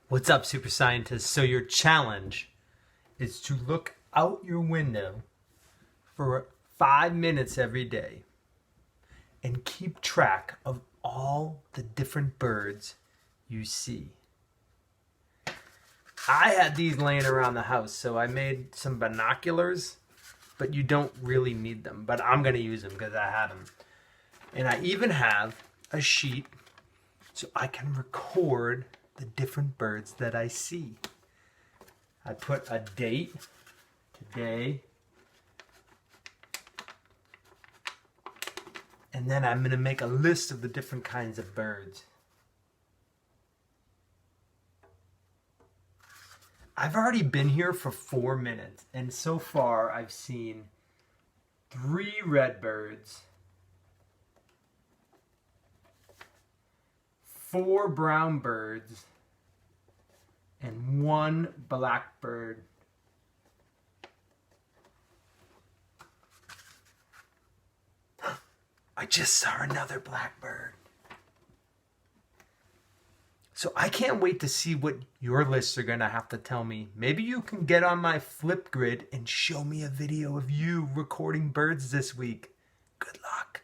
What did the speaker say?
What's up, super scientists? So your challenge is to look out your window for 5 minutes every day and keep track of all the different birds you see. I had these laying around the house, so I made some binoculars, but you don't really need them. But I'm going to use them because I had them. And I even have a sheet so I can record the different birds that I see. I put a date, today, and then I'm going to make a list of the different kinds of birds. I've already been here for 4 minutes, and so far I've seen 3 redbirds, 4 brown birds, and 1 blackbird. I just saw another blackbird. So I can't wait to see what your lists are going to have to tell me. Maybe you can get on my Flipgrid and show me a video of you recording birds this week. Good luck.